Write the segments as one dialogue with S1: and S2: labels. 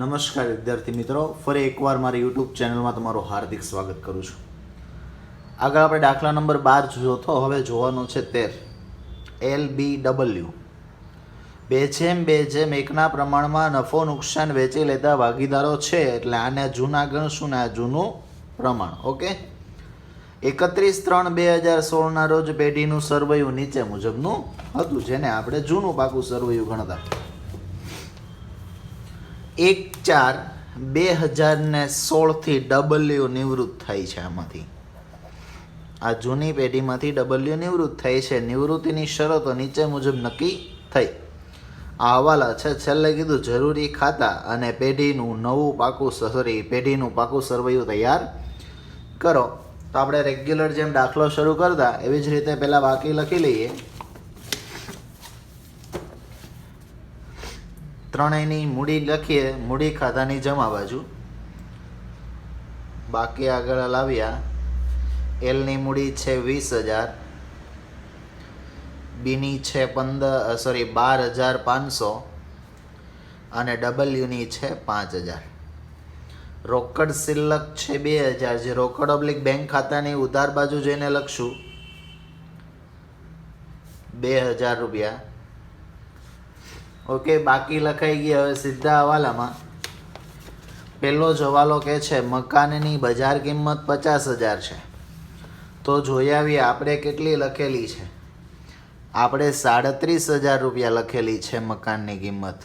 S1: નમસ્કાર વિદ્યાર્થી મિત્રો, ફરી એકવાર મારી યુટ્યુબ ચેનલમાં તમારું હાર્દિક સ્વાગત કરું છું. આગળ આપણે દાખલા નંબર 12 જોતો, હવે જોવાનો છે 13. LBW 2:2:1 પ્રમાણમાં નફો નુકસાન વેચી લેતા ભાગીદારો છે, એટલે આને જૂના ગણશું ને આ જૂનું પ્રમાણ. ઓકે, 31/3/2016 રોજ પેઢીનું સરવૈયું નીચે મુજબનું હતું, જેને આપણે જૂનું પાકું સરવૈયું ગણતા. 1/4/2016 થી ડબલ્યુ નિવૃત્ત થાય છે. આમાંથી આ જૂની પેઢીમાંથી ડબલ્યુ નિવૃત્ત થાય છે. નિવૃત્તિની શરતો નીચે મુજબ નક્કી થઈ. આ હવાલા છે. છેલ્લે કીધું જરૂરી ખાતા અને પેઢીનું પાકું સરવૈયું તૈયાર કરો. તો આપણે રેગ્યુલર જેમ દાખલો શરૂ કરતા એવી જ રીતે પહેલાં બાકી લખી લઈએ. ત્રણેયની મૂડી લખીએ. મૂડી ખાતાની જમા બાજુ, બાકી આગળ લાવ્યા. એલની મૂડી છે 20,000, બીની છે 12,500 અને ડબલ્યુની છે 5,000. રોકડ શિલ્લક છે 2,000, જે રોકડ ઓબ્લિક બેંક ખાતાની ઉધાર બાજુ જઈને લખશું 2,000 રૂપિયા. ઓકે, બાકી લખાઈ ગયા. હવે સીધા હવાલામાં પહેલો જ હવાલો કે છે મકાનની બજાર કિંમત 50,000 છે. તો જોઈ આવીએ આપણે કેટલી લખેલી છે. આપણે 37,000 રૂપિયા લખેલી છે મકાનની કિંમત,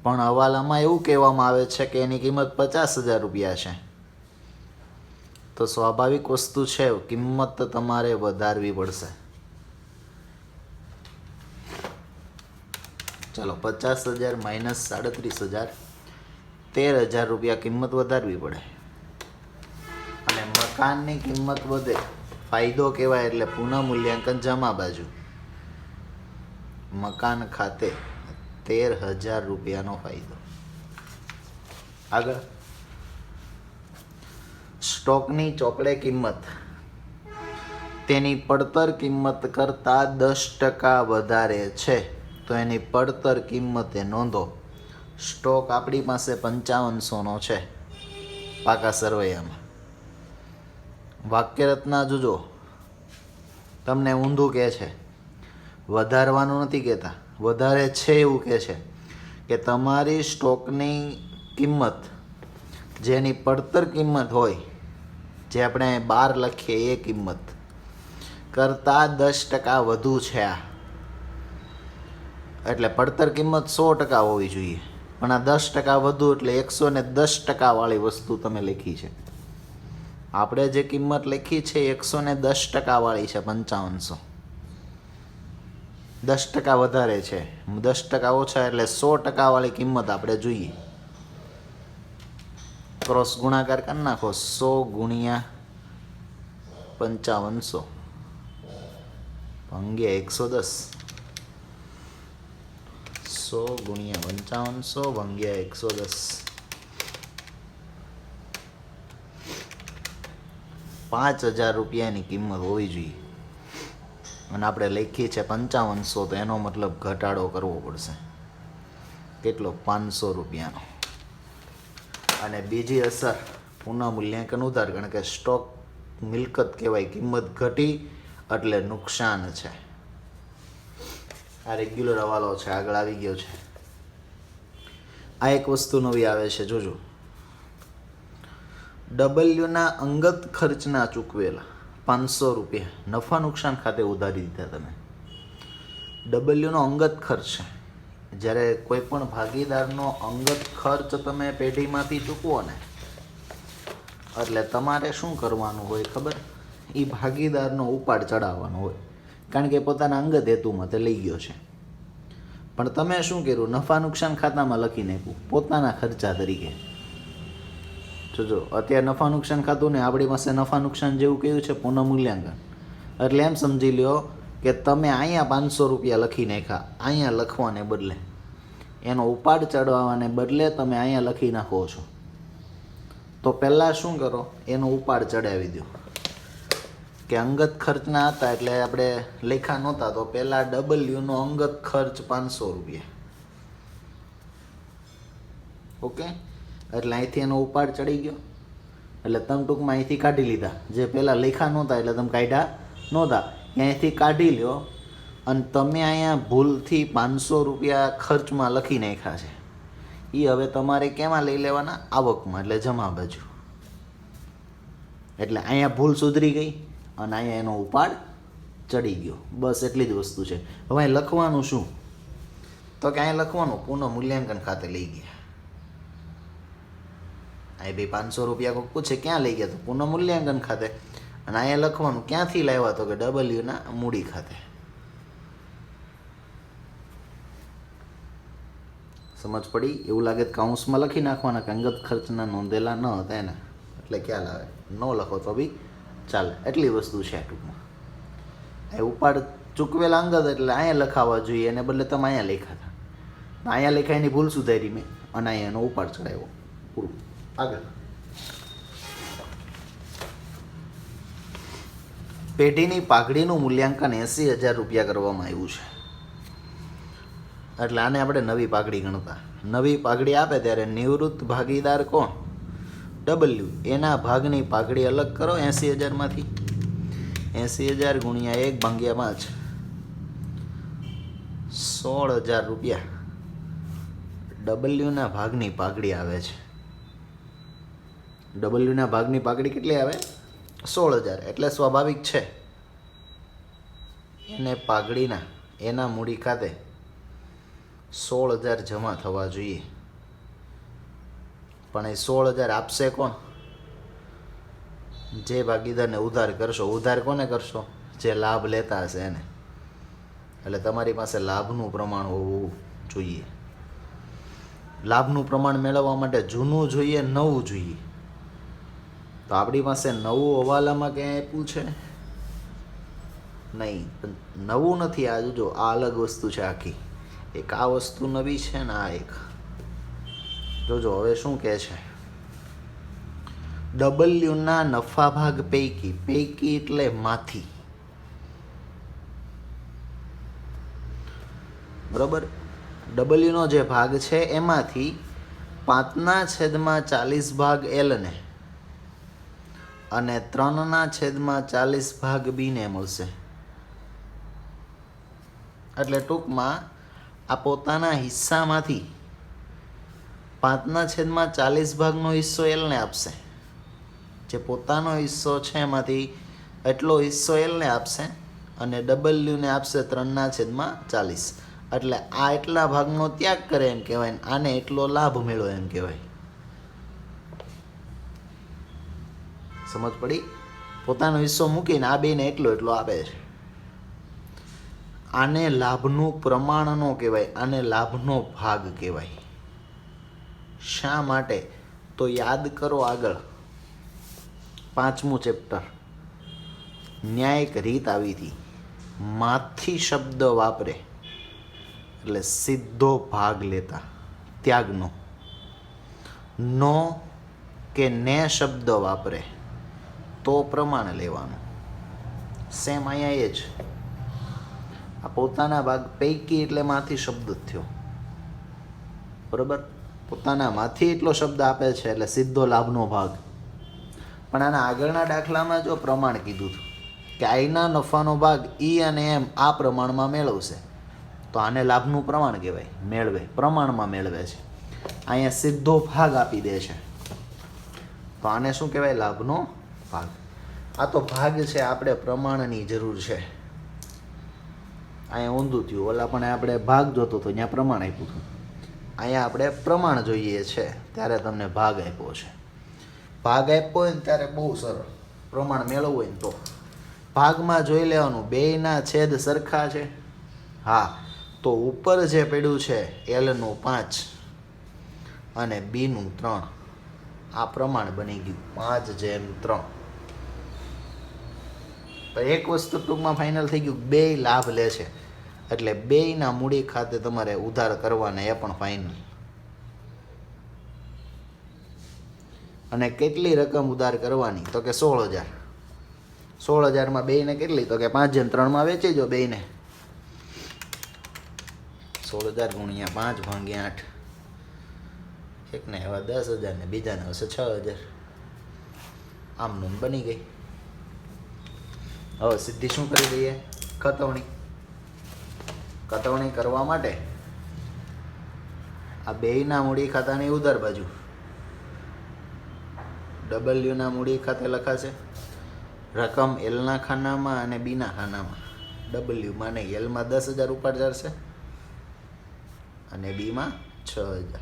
S1: પણ હવાલામાં એવું કહેવામાં આવે છે કે એની કિંમત 50,000 રૂપિયા છે. તો સ્વાભાવિક વસ્તુ છે, કિંમત તમારે વધારવી પડશે. ચાલો, 50,000 માઇનસ 37,000, 13,000 રૂપિયા કિંમત વધારવી પડે. અને મકાનની કિંમત વધે, ફાયદો કહેવાય. એટલે પુનઃ મૂલ્યાંકન જમા બાજુ, મકાન ખાતે 13,000 રૂપિયાનો ફાયદો. આગળ સ્ટોકની ચોપડે કિંમત તેની પડતર કિંમત કરતાં 10% વધારે છે, તો એની પડતર કિંમતે નોંધો. સ્ટોક આપણી પાસે 5500નો છે પાકા સરવૈયામાં. વાક્ય રચના જોજો, તમને ઊંધું કહે છે. વધારવાનું નથી કહેતા, વધારે છે એવું કહે છે કે તમારી સ્ટોકની કિંમત, જેની પડતર કિંમત હોય, જે આપણે 12 લખીએ એ કિંમત કરતાં 10% વધુ છે. આ એટલે પડતર કિંમત 100% હોવી જોઈએ, પણ આ 10% વધુ, એટલે 110% વાળી વસ્તુ તમે લખી છે. આપણે જે કિંમત લખી છે 110% વાળી છે. 5500 10% વધારે છે, 10% ઓછા, એટલે 100% વાળી કિંમત આપણે જોઈએ. ક્રોસ ગુણાકાર કરી નાખો. 100 ગુણ્યા 5500 ભાગ્યા 110. 100 ગુણ્યા 5500 ભાગ્યા 110. 5,000 રૂપિયાની કિંમત હોવી જોઈએ, અને આપણે લખીએ છીએ 5500, તો એનો મતલબ ઘટાડો કરવો પડશે. કેટલો? 500 રૂપિયાનો. અને બીજી અસર પુનઃ મૂલ્યાંકન ઉધાર, કારણ કે સ્ટોક મિલકત કહેવાય. કિંમત ઘટી એટલે નુકસાન છે. આ રેગ્યુલર હવાલો છે, આગળ આવી ગયો છે. આ એક વસ્તુ નવી આવે છે, જોજો. ડબલ્યુના અંગત ખર્ચના ચૂકવેલા 500 રૂપિયા નફા નુકસાન ખાતે ઉધારી દીધા તમે. ડબલ્યુનો અંગત ખર્ચ છે. જ્યારે કોઈ પણ ભાગીદારનો અંગત ખર્ચ તમે પેઢીમાંથી ચૂકવો ને, એટલે તમારે શું કરવાનું હોય ખબર? એ ભાગીદારનો ઉપાડ ચડાવવાનો હોય, કારણ કે પોતાના અંગત હેતુમાં તે લઈ ગયો છે. પણ તમે શું કર્યું? નફા નુકસાન ખાતામાં લખી નાખ્યું પોતાના ખર્ચા તરીકે. જોજો, અત્યારે નફા નુકસાન ખાતું ને આપણી પાસે નફા નુકસાન જેવું કહ્યું છે પુનઃ મૂલ્યાંકન. એટલે એમ સમજી લ્યો કે તમે અહીંયા 500 રૂપિયા લખી નાખ્યા, અહીંયા લખવાને બદલે, એનો ઉપાડ ચડાવવાને બદલે તમે અહીંયા લખી નાખો છો. તો પહેલાં શું કરો? એનો ઉપાડ ચડાવી દો. કે અંગત ખર્ચના હતા એટલે આપણે લેખા નહોતા, તો પહેલાં ડબલ્યુનો અંગત ખર્ચ 500 રૂપિયા. ઓકે, એટલે અહીંથી એનો ઉપાડ ચડી ગયો, એટલે તમે ટૂંકમાં અહીંથી કાઢી લીધા. જે પહેલાં લેખા નહોતા એટલે તમે કાઢ્યા નહોતા, અહીંથી કાઢી લ્યો. અને તમે અહીંયા ભૂલથી 500 રૂપિયા ખર્ચમાં લખી નાખ્યા છે. એ હવે તમારે કેમાં લઈ લેવાના? આવકમાં, એટલે જમા બાજુ. એટલે અહીંયા ભૂલ સુધરી ગઈ અને અહીંયા એનો ઉપાડ ચડી ગયો. બસ એટલી જ વસ્તુ છે. હવે અહીં લખવાનું શું? તો કે અહીંયા લખવાનું પુનઃ મૂલ્યાંકન ખાતે લઈ ગયા. અહીં ભાઈ 500 રૂપિયા કોઈ પૂછે ક્યાં લઈ ગયા, તો પુનઃ મૂલ્યાંકન ખાતે. અને અહીંયા લખવાનું ક્યાંથી લાવ્યા, તો કે ડબલ્યુના મૂડી ખાતે. સમજ પડી? એવું લાગે તો કાઉન્સમાં લખી નાખવાના કે અંગત ખર્ચના નોંધેલા ન હતા એને, એટલે ખ્યાલ આવે. ન લખો તો બી ચાલે. એટલી વસ્તુ છે ટૂંકમાં. એ ઉપાડ ચૂકવેલા અંગત એટલે અહીંયા લખાવા જોઈએ, એને બદલે તમે અહીંયા લખ્યા હતા. અહીંયા લખાય એની ભૂલ સુધારી મેં અને અહીંયા એનો ઉપાડ ચડાવ્યો. પૂરું. આગળ પેઢીની પાઘડીનું મૂલ્યાંકન 80,000 રૂપિયા કરવામાં આવ્યું છે. એટલે આને આપણે નવી પાઘડી ગણતા. નવી પાઘડી આપે ત્યારે નિવૃત્ત ભાગીદાર કોણ? ડબલ્યુ. એના ભાગની પાઘડી અલગ કરો 80,000માંથી. 80,000 ગુણ્યા 1/5 16,000 રૂપિયા ડબલ્યુના ભાગની પાઘડી આવે છે. ડબલ્યુના ભાગની પાઘડી કેટલી આવે? 16,000. એટલે સ્વાભાવિક છે એને પાઘડીના એના મૂડી ખાતે 16,000 જમા થવા જોઈએ. પણ એ 16,000 આપશે કોણ? જે ભાગીદારને ઉધાર કરશો. ઉધાર કોને કરશો? જે લાભ લેતા હશે એને. એટલે તમારી પાસે લાભનું પ્રમાણ હોવું જોઈએ. લાભનું પ્રમાણ મેળવવા માટે જૂનું જોઈએ, નવું જોઈએ. તો આપણી પાસે નવું હવાલામાં ક્યાંય આપ્યું છે નહીં. નવું નથી. આ જો આ અલગ વસ્તુ છે આખી. એક આ વસ્તુ નવી છે ને આ એક. જોજો હવે શું કહે છે? ડબલ્યુના નફા ભાગ પૈકી. પૈકી એટલે માંથી. બરોબર? ડબલ્યુનો જે ભાગ છે એમાંથી 5/40 ભાગ એલને અને 3/40 ભાગ બીને મળશે. એટલે ટૂંકમાં આ પોતાના હિસ્સામાંથી 5/40 ભાગનો હિસ્સો એલને આપશે. જે પોતાનો હિસ્સો છે એમાંથી એટલો હિસ્સો એલને આપશે અને ડબલ્યુને આપશે 3/40. એટલે આ એટલા ભાગનો ત્યાગ કરે એમ કહેવાય. આને એટલો લાભ મેળવો એમ કહેવાય. સમજ પડી? પોતાનો હિસ્સો મૂકીને આ બેને એટલો આપે છે. આને લાભનું પ્રમાણ ન કહેવાય, આને લાભનો ભાગ કહેવાય. શા માટે? તો યાદ કરો આગળ 5મું ચેપ્ટર ન્યાયિક રીત આવી હતી. માથી શબ્દ વાપરે એટલે સીધો ભાગ લેતા ત્યાગનો. નો કે ને શબ્દ વાપરે તો પ્રમાણ લેવાનું. સેમ અહીંયા એ જ. આ પોતાના ભાગ પૈકી એટલે માંથી શબ્દ થયો. બરોબર? પોતાના માંથી એટલો શબ્દ આપે છે એટલે સીધો લાભનો ભાગ. પણ આના આગળના દાખલામાં જો પ્રમાણ કીધું હતું કે આઈના નફાનો ભાગ ઈ અને એમ આ પ્રમાણમાં મેળવશે, તો આને લાભનું પ્રમાણ કહેવાય. મેળવે, પ્રમાણમાં મેળવે છે. અહીંયા સીધો ભાગ આપી દે છે, તો આને શું કહેવાય? લાભનો ભાગ. આ તો ભાગ છે, આપણે પ્રમાણની જરૂર છે. અહીંયા ઊંધું થયું. ઓલા પણ આપણે ભાગ જોતો હતો, ત્યાં પ્રમાણ આપ્યું હતું. અહીંયા આપણે પ્રમાણ જોઈએ છે, ત્યારે તમને ભાગ આપ્યો છે. ભાગ આપ્યો હોય ને ત્યારે બહુ સરળ. પ્રમાણ મેળવવું હોય ને તો ભાગમાં જોઈ લેવાનું બેયના છેદ સરખા છે. હા, તો ઉપર જે પડ્યું છે એલનું 5 અને બીનું 3, આ પ્રમાણ બની ગયું 5/3. તો એક વસ્તુ ટૂંકમાં ફાઇનલ થઈ ગયું, બે લાભ લે છે એટલે બેયના મૂડી ખાતે તમારે ઉધાર કરવાના, એ પણ ફાઇનલ. અને કેટલી રકમ ઉધાર કરવાની? તો કે 16,000. 16,000માં બેયને કેટલી? તો કે 5/3 વેચી જો બેયને. 16,000 ગુણ્યા 5/8 એકને એવા 10,000 ને બીજાને હશે 6,000. આમનું બની ગઈ. હવે સીધી શું કરી દઈએ? કતવણી કરવા માટે આ બેયના મૂડી ખાતાની ઉધાર બાજુ ડબલ્યુના મૂડી ખાતે લખાશે રકમ એલના ખાનામાં અને બીના ખાનામાં. ડબલ્યુમાં નહીં, એલમાં 10,000 ઉપાડ જશે અને બીમાં 6,000.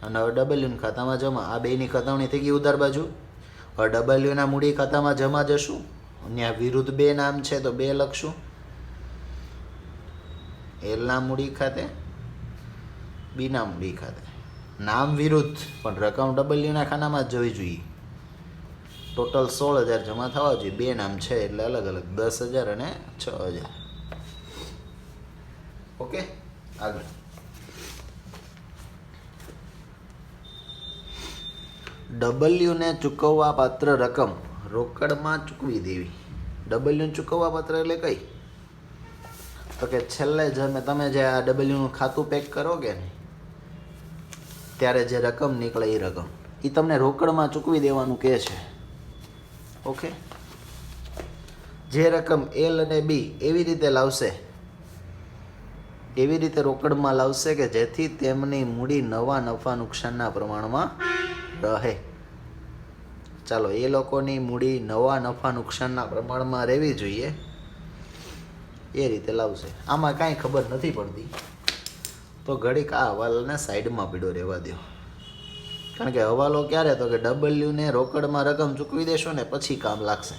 S1: અને હવે ડબલ્યુના ખાતામાં જમા. આ બેયની કતવણી થઈ ગઈ ઉધાર બાજુ. હવે ડબલ્યુના મૂડી ખાતામાં જમા જશું. ત્યાં વિરુદ્ધ બે નામ છે તો 2 લખશું. એલના મૂડી ખાતે, બીના મૂડી ખાતે. નામ વિરુદ્ધ પણ રકમ ડબલ્યુના ખાનામાં જ જવી જોઈએ. ટોટલ 16,000 જમા થવા જોઈએ. 2 નામ છે એટલે અલગ અલગ 10,000 અને 6,000. ઓકે, આગળ ડબલ્યુને ચૂકવવા પાત્ર રકમ રોકડમાં ચૂકવી દેવી. ડબલ્યુને ચૂકવવા પાત્ર એટલે કઈ? તો કે છેલ્લે તમે જે આ ડબલ્યુનું ખાતું પેક કરો કે નહીં ત્યારે જે રકમ નીકળે એ રકમ એ તમને રોકડમાં ચૂકવી દેવાનું કહે છે. ઓકે, જે રકમ એલ અને બી એવી રીતે લાવશે, એવી રીતે રોકડમાં લાવશે કે જેથી તેમની મૂડી નવા નફા નુકસાનના પ્રમાણમાં રહે. ચાલો, એ લોકોની મૂડી નવા નફા નુકસાનના પ્રમાણમાં રહેવી જોઈએ એ રીતે લાવશે. આમાં કાંઈ ખબર નથી પડતી તો ઘડીક આ હવાલાને સાઈડમાં પીડો રહેવા દો. કારણ કે હવાલો ક્યારે? તો કે ડબલ્યુને રોકડમાં રકમ ચૂકવી દેશો ને પછી કામ લાગશે.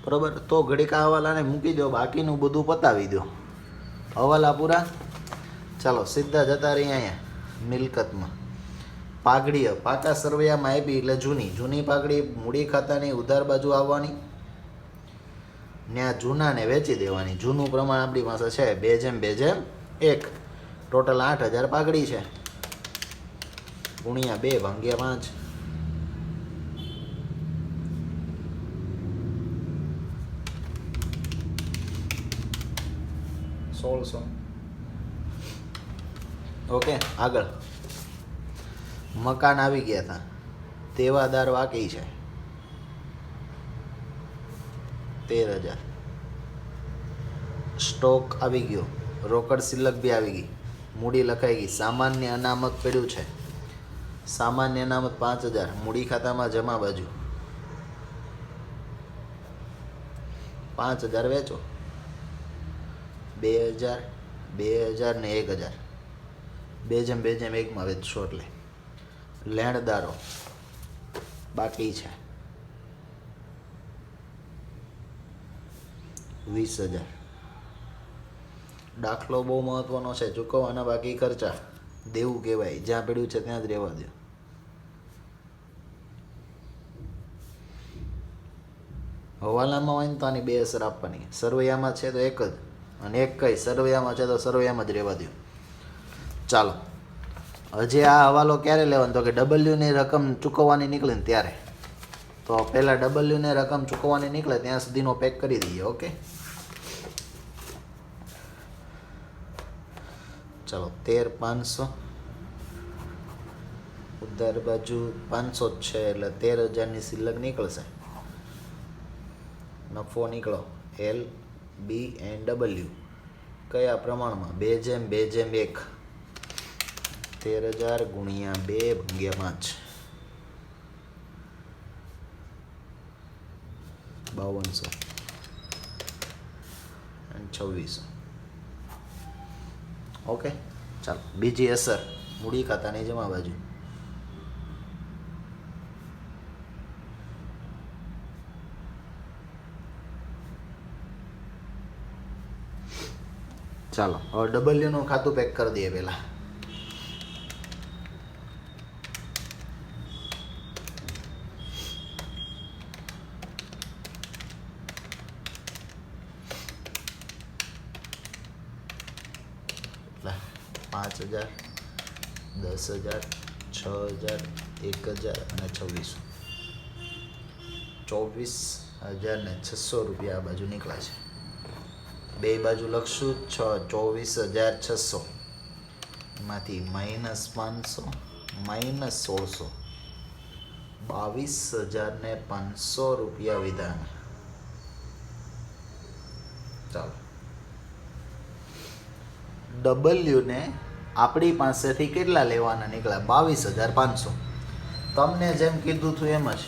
S1: બરાબર? તો ઘડીક આ હવાલાને મૂકી દો, બાકીનું બધું પતાવી દો. હવાલા પૂરા. ચાલો સીધા જતા રહીએ અહીંયા મિલકતમાં. પાઘડી પાકા સરવૈયામાં આપી એટલે જૂની પાઘડી મૂડી ખાતાની ઉધાર બાજુ આવવાની. ત્યાં જૂનાને વેચી દેવાની. જૂનું પ્રમાણ આપણી પાસે છે 2:1. ટોટલ 8,000 પાઘડી છે. ગુણ્યા 2 ભાગ્યા 5. 1600. ઓકે, આગળ મકાન આવી ગયા હતા. તેવાદાર બાકી છે 13,000. સ્ટોક આવી ગયો. રોકડ સિલક બી આવી ગઈ. મૂડી લખાઈ ગઈ. સામાન્ય અનામત પડ્યું છે. સામાન્ય અનામત 5,000. મૂડી ખાતામાં જમા બાજુ 5,000 વેચો. 2,000, 2,000 ને 1,000. 2:1 વેચશો એટલે લેણદારો બાકી છે 20,000. દાખલો બહુ મહત્વનો છે. ચૂકવવાના બાકી ખર્ચા દેવું કહેવાય. જ્યાં પડ્યું છે ત્યાં જ રહેવા દો. હવાલામાં હોય ને તો આની 2 અસર આપવાની. સરવૈયામાં છે તો એક જ, અને એક કઈ સરવૈયામાં છે તો સરવૈયામાં જ રહેવા દો. ચાલો, હજી આ હવાલો ક્યારે લેવાનો? તો કે ડબલ્યુની રકમ ચૂકવવાની નીકળે ને ત્યારે. તો પહેલાં ડબલ્યુને રકમ ચૂકવવાની નીકળે ત્યાં સુધીનો પેક કરી દઈએ. ઓકે, ચાલો 13,500. ઉધાર બાજુ 500 જ છે એટલે 13,000ની સિલક નીકળશે. નફો નીકળો એલ, બી એન્ડ ડબલ્યુ કયા પ્રમાણમાં? 2:1. 13,000 ગુણ્યા 2 ભાગ્યા 5. 5200 અને 2600. ઓકે, ચાલો બીજી અસર મૂડી ખાતાની જમા બાજુ. ચાલો હવે ડબલ્યુનું ખાતું પેક કરી દઈએ પહેલાં. એટલે 5,000, 10,000, 6,000, 1,000 અને 2600. 24,600 રૂપિયા આ બાજુ નીકળ્યા છે. બે બાજુ લખશું 24,600. એમાંથી -500 -1600 22,500 રૂપિયા વિધાન. ચાલો ડબલ્યુ ને આપણી પાસેથી કેટલા લેવાના નીકળ્યા? 22,500. તમને જેમ કીધું હતું એમ જ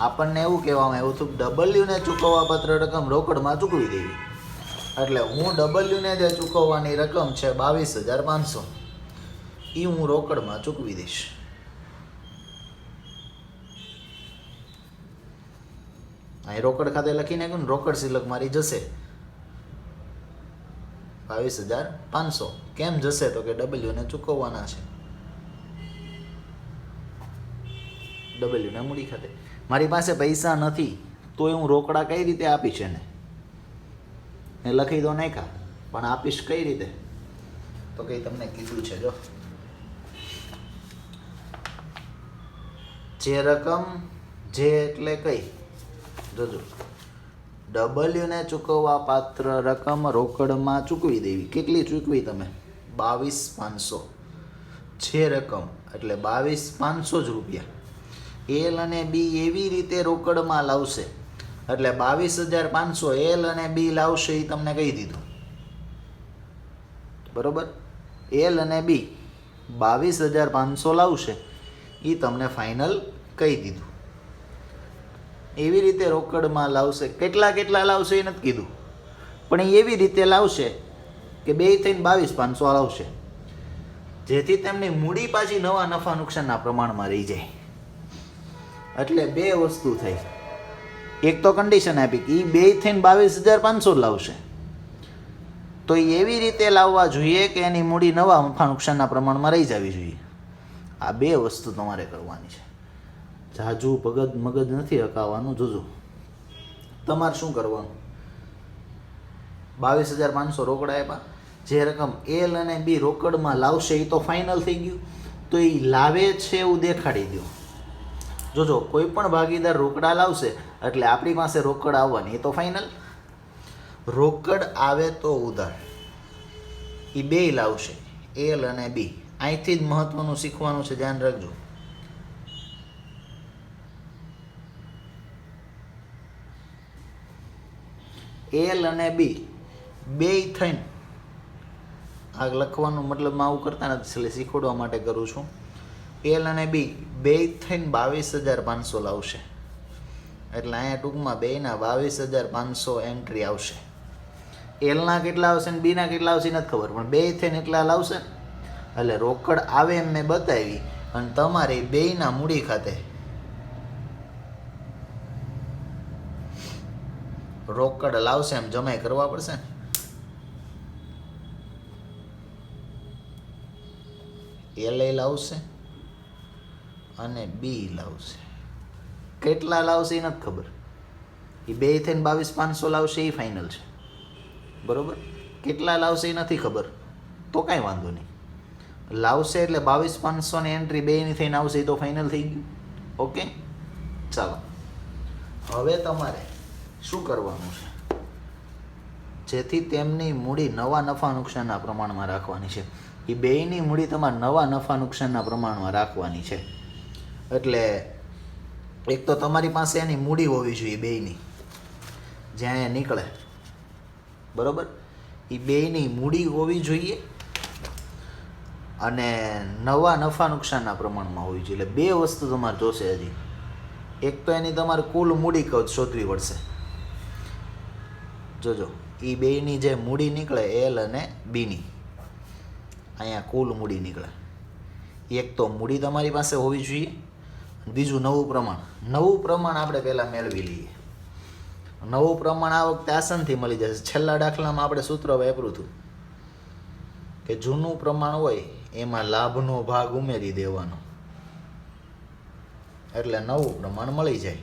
S1: આપણને એવું કહેવામાં આવ્યું હતું ડબલ્યુને ચૂકવવા પાત્ર રકમ રોકડમાં ચૂકવી દેવી. એટલે હું ડબલ્યુને જે ચૂકવવાની રકમ છે 22,500 એ હું રોકડમાં ચૂકવી દઈશ. અહીં રોકડ ખાતે લખી નાખ્યું ને, રોકડ સિલક મારી જશે 22,500. કેમ જશે? તો કે ડબલ્યુને ચૂકવવાના છે. ડબલ્યુને મૂડી ખાતે. મારી પાસે પૈસા નથી તોય હું રોકડા કઈ રીતે આપીશ એને? એ લખી દો નાખ્યા, પણ આપીશ કઈ રીતે? તો કઈ તમને કીધું છે જો, જે રકમ, જે એટલે કઈ જોજો, ડબલ્યુને ચૂકવવા પાત્ર રકમ રોકડમાં ચૂકવી દેવી. કેટલી ચૂકવી તમે? 22,500. જે રકમ એટલે 22,500 જ રૂપિયા. એલ અને બી એવી રીતે રોકડમાં લાવશે એટલે 22,500 એલ અને બી લાવશે એ તમને કહી દીધું. બરોબર? એલ અને બી 22,500 લાવશે એ તમને ફાઇનલ કહી દીધું. એવી રીતે રોકડમાં લાવશે. કેટલા લાવશે એ નથી કીધું, પણ એ એવી રીતે લાવશે કે બે થઈને 22,500 લાવશે, જેથી તેમની મૂડી પાછી નવા નફા નુકસાનના પ્રમાણમાં રહી જાય. એટલે બે વસ્તુ થઈ. એક તો કન્ડિશન આપી કે એ બે થઈને 22,500 લાવશે, તો એ એવી રીતે લાવવા જોઈએ કે એની મૂડી નવા નફા નુકસાનના પ્રમાણમાં રહી જવી જોઈએ. આ બે વસ્તુ તમારે કરવાની છે. જાજુ મગજ નથી હકાવવાનું. જોજો તમારે શું કરવાનું, 22,500 રોકડા આપ્યા, જે રકમ એલ અને બી રોકડમાં લાવશે એ તો ફાઇનલ થઈ ગયું. તો એ લાવે છે એવું દેખાડી દો. જોજો કોઈ પણ ભાગીદાર રોકડા લાવશે એટલે આપણી પાસે રોકડ આવવાની, એ તો ફાઇનલ. રોકડ આવે તો ઉધાર, એ બે લાવશે, એલ અને બી. અહીંથી જ મહત્વનું શીખવાનું છે, ધ્યાન રાખજો. એલ અને બી બે થઈને, આ લખવાનું મતલબ આવું કરતા નથી, એટલે શીખવાડવા માટે કરું છું. એલ અને બી બે થઈને 22,500 લાવશે એટલે અહીંયા ટૂંકમાં બેના 22,500 એન્ટ્રી આવશે. એલના કેટલા આવશે ને બીના કેટલા આવશે નથી ખબર, પણ બે થઈને એટલા લાવશે એટલે રોકડ આવે એમ મેં બતાવી. અને તમારે બેયના મૂડી ખાતે રોકડ લાવશે એમ જમાઈ કરવા પડશે ને. એલ લાવશે અને બી લાવશે. કેટલા લાવશે એ નથી ખબર, એ બે થઈને 22,500 લાવશે એ ફાઇનલ છે. બરોબર? કેટલા લાવશે એ નથી ખબર, તો કાંઈ વાંધો નહીં. લાવશે એટલે 22,500 ની એન્ટ્રી બેની થઈને આવશે એ તો ફાઇનલ થઈ ગયું. ઓકે, ચાલો હવે તમારે શું કરવાનું છે, જેથી તેમની મૂડી નવા નફા નુકસાનના પ્રમાણમાં રાખવાની છે. એ બેયની મૂડી તમારે નવા નફા નુકસાનના પ્રમાણમાં રાખવાની છે. એટલે એક તો તમારી પાસે એની મૂડી હોવી જોઈએ બેયની, જ્યાં એ નીકળે. બરોબર? એ બેયની મૂડી હોવી જોઈએ અને નવા નફા નુકસાનના પ્રમાણમાં હોવી જોઈએ. એટલે બે વસ્તુ તમારે જોશે હજી. એક તો એની તમારે કુલ મૂડી શોધવી પડશે. જોજો એ બેયની જે મૂડી નીકળે એલ અને બીની, અહીંયા કુલ મૂડી નીકળે. એક તો મૂડી તમારી પાસે હોવી જોઈએ, બીજું નવું પ્રમાણ. નવું પ્રમાણ આપણે પહેલાં મેળવી લઈએ. નવું પ્રમાણ આ વખતે આસાનથી મળી જશે. છેલ્લા દાખલામાં આપણે સૂત્ર વાપર્યું હતું કે જૂનું પ્રમાણ હોય એમાં લાભનો ભાગ ઉમેરી દેવાનો એટલે નવું પ્રમાણ મળી જાય.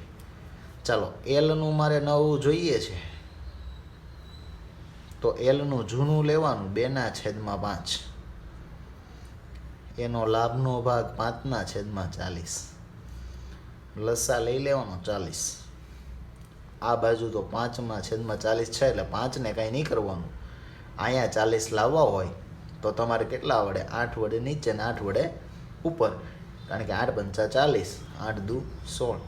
S1: ચાલો એલનું મારે નવું જોઈએ છે, તો એલનું જૂનું લેવાનું 2/5, એનો લાભનો ભાગ 5/40, લસા લઈ લેવાનો 40. આ બાજુ તો 5/40 છે એટલે 5ને કાંઈ નહીં કરવાનું. અહીંયા 40 લાવવા હોય તો તમારે કેટલા વડે? 8 વડે નીચે ને 8 વડે ઉપર, કારણ કે 8 પંચા 40, 8 દુ 16,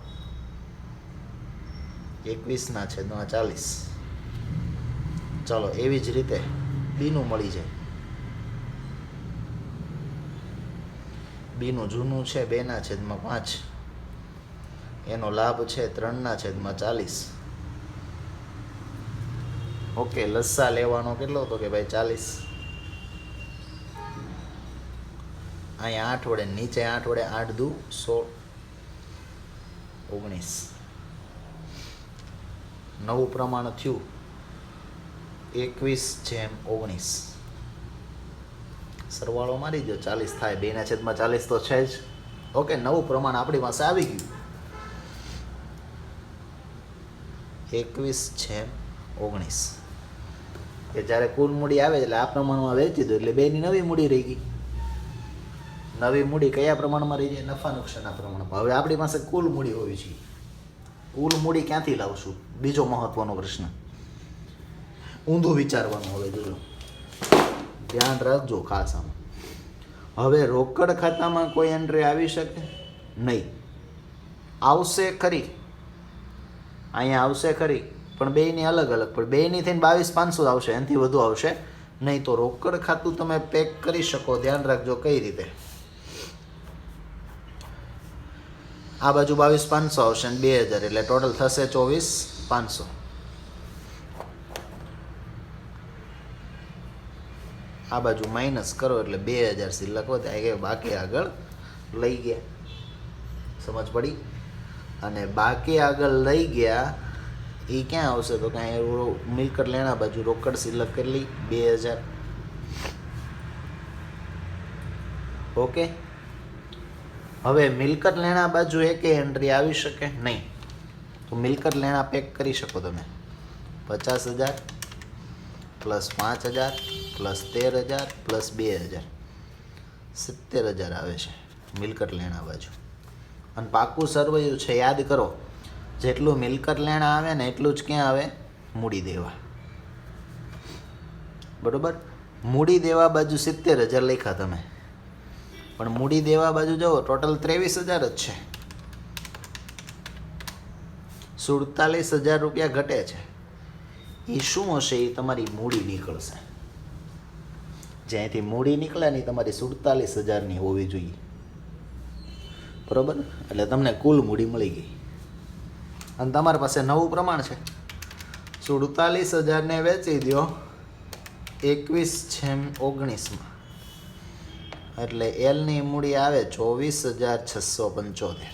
S1: 21/40. ચલો એવી જ રીતે બીનું મળી જાય. બીનું જૂનું છે 2/5, એનો લાભ છે 3/40. ઓકે, લસ્સા લેવાનો કેટલો હતો કે ભાઈ 40. અહીંયા 8 વડે નીચે 8 વડે 8 દુ 16, 19. નવું પ્રમાણ થયું 21/19. સરવાળો મારી દો, 40 થાય. 2/40 તો છે જ. ઓકે, નવું પ્રમાણ આપણી પાસે આવી ગયું 21/19. કે જ્યારે કુલ મૂડી આવે એટલે આ પ્રમાણમાં વેચી દો એટલે બેની નવી મૂડી રહી ગઈ. નવી મૂડી કયા પ્રમાણમાં રહી જાય? નફા નુકસાનના પ્રમાણમાં. હવે આપણી પાસે કુલ મૂડી હોવી જોઈએ. કુલ મૂડી ક્યાંથી લાવશું? બીજો મહત્વનો પ્રશ્ન. ઊંધું વિચારવાનું. હવે જોજો, ધ્યાન રાખજો ખાસ આમાં. હવે રોકડ ખાતામાં કોઈ એન્ટ્રી આવી શકે નહીં. આવશે ખરી, અહીંયા આવશે ખરી, પણ બેયની અલગ અલગ. પણ બેયની થઈને 22,500 આવશે, એનાથી વધુ આવશે નહીં. તો રોકડ ખાતું તમે પેક કરી શકો. ધ્યાન રાખજો કઈ રીતે. આ બાજુ 22,500 આવશે અને 2,000, એટલે ટોટલ થશે 24,500. આ બાજુ માઇનસ કરો એટલે 2,000 સિલક વધે, બાકી આગળ લઈ ગયા. સમજ પડી? અને બાકી આગળ લઈ ગયા એ ક્યાં આવશે? તો કાંઈ મિલકત લેણા બાજુ રોકડ સિલક કરી 2,000. ઓકે, હવે મિલકત લેણા બાજુ એકે એન્ટ્રી આવી શકે નહીં. તો મિલકત લેણા પેક કરી શકો તમે. 50,000 પ્લસ 5,000 પ્લસ 13,000 પ્લસ 2,000, 70,000 આવે છે મિલકત લેણા બાજુ. અને પાકું સરવૈયું છે, યાદ કરો. જેટલું મિલકત લેણા આવે ને એટલું જ ક્યાં આવે? મૂડી દેવા. બરોબર? મૂડી દેવા બાજુ 70,000 લખ્યા તમે, પણ મૂડી દેવા બાજુ જુઓ ટોટલ 23,000 જ છે. 47,000 રૂપિયા ઘટે છે. એ શું હશે? એ તમારી મૂડી નીકળશે. જ્યાંથી મૂડી નીકળે ને તમારી 47,000ની હોવી જોઈએ. બરોબર? એટલે તમને કુલ મૂડી મળી ગઈ. અને તમારી પાસે નવું પ્રમાણ છે. 47,000ને વેચી દો 21/19માં, એટલે એલની મૂડી આવે 24,675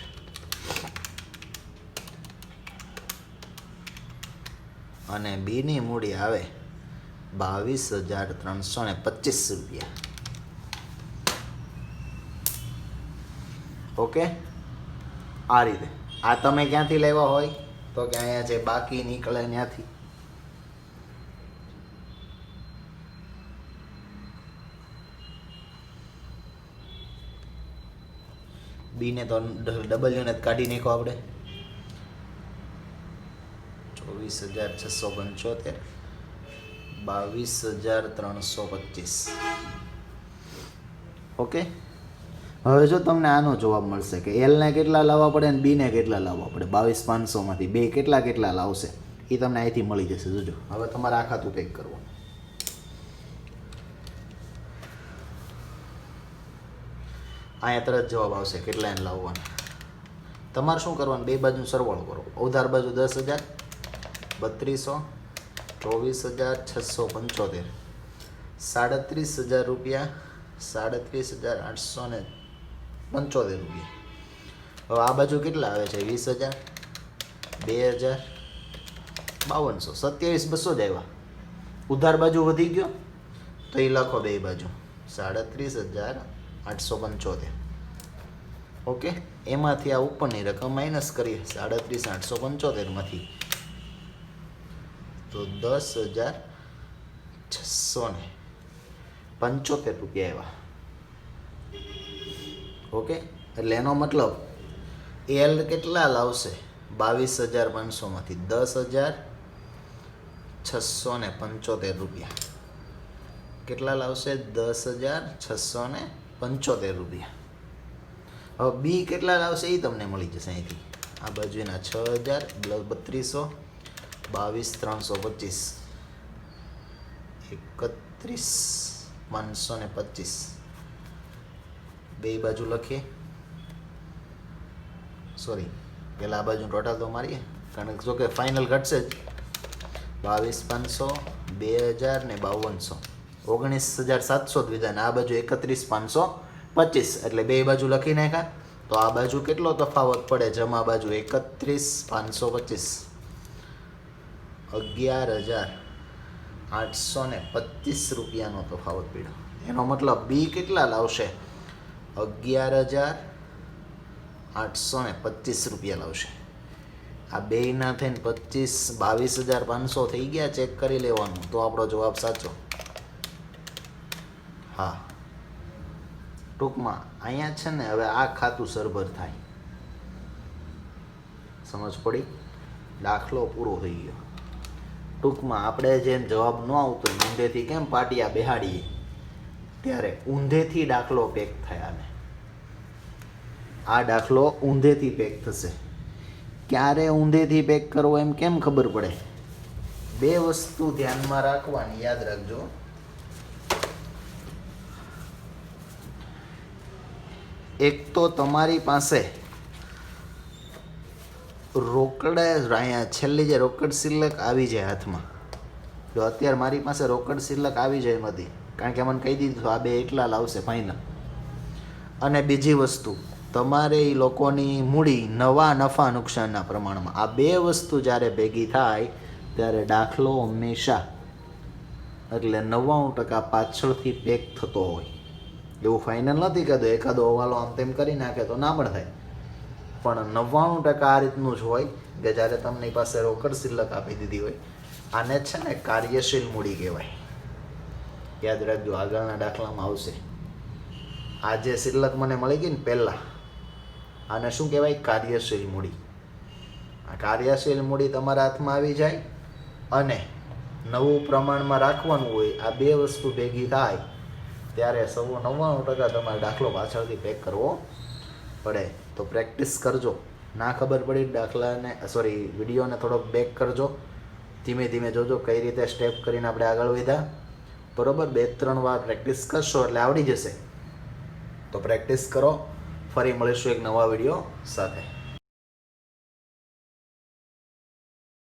S1: અને બીની મૂડી આવે 22,325 રૂપિયા. ઓકે, આ રીતે. આ તમે ક્યાંથી લેવા હોય તો કે અહીંયા જે બાકી નીકળે ત્યાંથી. બીને તો ડબલ્યુને કાઢી નાખો આપણે. 24,675 22,325. ઓકે, હવે જો તમને આનો જવાબ મળશે કે એલને કેટલા લાવવા પડે અને બીને કેટલા લાવવા પડે, 22,500માંથી બે કેટલા કેટલા લાવશે એ તમને અહીંથી મળી જશે. જોજો, હવે તમારે આ ખાતું પેક કરવું. અહીંયા તરત જવાબ આવશે કેટલા એને લાવવાના. તમારે શું કરવાનું? બે બાજુ સરવાળો કરો. ઉધાર બાજુ 10,000, 3200, 24,675, 37,000 રૂપિયા, 37,875 રૂપિયા. હવે આ બાજુ કેટલા આવે છે? 20,000, 2,000, 5200, 27,200 જ આવ્યા. ઉધાર બાજુ વધી ગયો તો એ લખો બે બાજુ 37,875. ઓકે, એમાંથી આ ઉપરની રકમ માઇનસ કરીએ 37,875માંથી તો 10,675 રૂપિયા આવ્યા. ઓકે, એટલે એનો મતલબ એલ કેટલા લાવશે? 22,500માંથી 10,675 રૂપિયા. કેટલા લાવશે? 10,675 રૂપિયા. હવે બી કેટલા લાવશે એ તમને મળી જશે અહીંથી. આ બાજુ એના 6,000 3200 22,325 31,525 બે બાજુ લખીએ. સોરી, પહેલાં આ બાજુ ટોટલ તો મારીએ, કારણ કે જો કે ફાઇનલ ઘટશે જ. 22,500 2,000 ને 5200 19,700 જ વિધાન. આ બાજુ 31,525 એટલે બે બાજુ લખી નાખ્યા. તો આ બાજુ કેટલો તફાવત પડે? જમા બાજુ 31,525 11,825 રૂપિયાનો તફાવત પડ્યો. એનો મતલબ બી કેટલા લાવશે? 11,825 રૂપિયા લાવશે. આ બેયના થઈને 22,500 થઈ ગયા. ચેક કરી લેવાનું તો આપણો જવાબ સાચો. હા, ટૂંકમાં અહીંયા છે ને, હવે આ ખાતું સરભર થાય. સમજ પડી? દાખલો પૂરો થઈ ગયો. ટૂંકમાં આપણે જેમ જવાબ ન આવતો ઊંધેથી કેમ પાટિયા બેહાડીએ, ત્યારે ઊંધેથી દાખલો પેક થાય. આને આ દાખલો ઊંધેથી પેક થશે. ક્યારે ઊંધેથી પેક કરવો એમ કેમ ખબર પડે? બે વસ્તુ ધ્યાનમાં રાખવાની, યાદ રાખજો. એક તો તમારી પાસે રોકડ અહીંયા છેલ્લી જે રોકડ સિલક આવી જાય હાથમાં. જો અત્યારે મારી પાસે રોકડ સિલક આવી જાય એમાંથી, કારણ કે મને કહી દીધું આ બે એટલા લાવશે ફાઇનલ. અને બીજી વસ્તુ, તમારે એ લોકોની મૂડી નવા નફા નુકસાનના પ્રમાણમાં. આ બે વસ્તુ જ્યારે ભેગી થાય ત્યારે દાખલો હંમેશા એટલે 99% પાછળથી પેક થતો હોય. એવું ફાઇનલ નથી કહેતો, એકાદો હવાલો આમ તેમ કરી નાખે તો ના પણ થાય, પણ 99% આ રીતનું જ હોય કે જ્યારે તમને પાસે રોકડ સિલક આપી દીધી હોય. આને છે ને કાર્યશીલ મૂડી કહેવાય. યાદ રાખજો, આગળના દાખલામાં આવશે. આ જે સિલક મને મળી ગઈ ને પહેલાં, આને શું કહેવાય? કાર્યશીલ મૂડી. આ કાર્યશીલ મૂડી તમારા હાથમાં આવી જાય અને નવું પ્રમાણમાં રાખવાનું હોય. આ બે વસ્તુ ભેગી થાય ત્યારે 99% તમારે દાખલો પાછળથી પેક કરવો પડે. તો પ્રેક્ટિસ કરજો. ના ખબર પડી દાખલાને, સોરી વિડીયોને થોડોક બેક કરજો. ધીમે ધીમે જોજો કઈ રીતે સ્ટેપ કરીને આપણે આગળ વધ્યા. બરાબર, 2-3 વાર પ્રેક્ટિસ કરશો એટલે આવડી જશે. તો પ્રેક્ટિસ કરો. ફરી મળીશું એક નવા વિડીયો સાથે.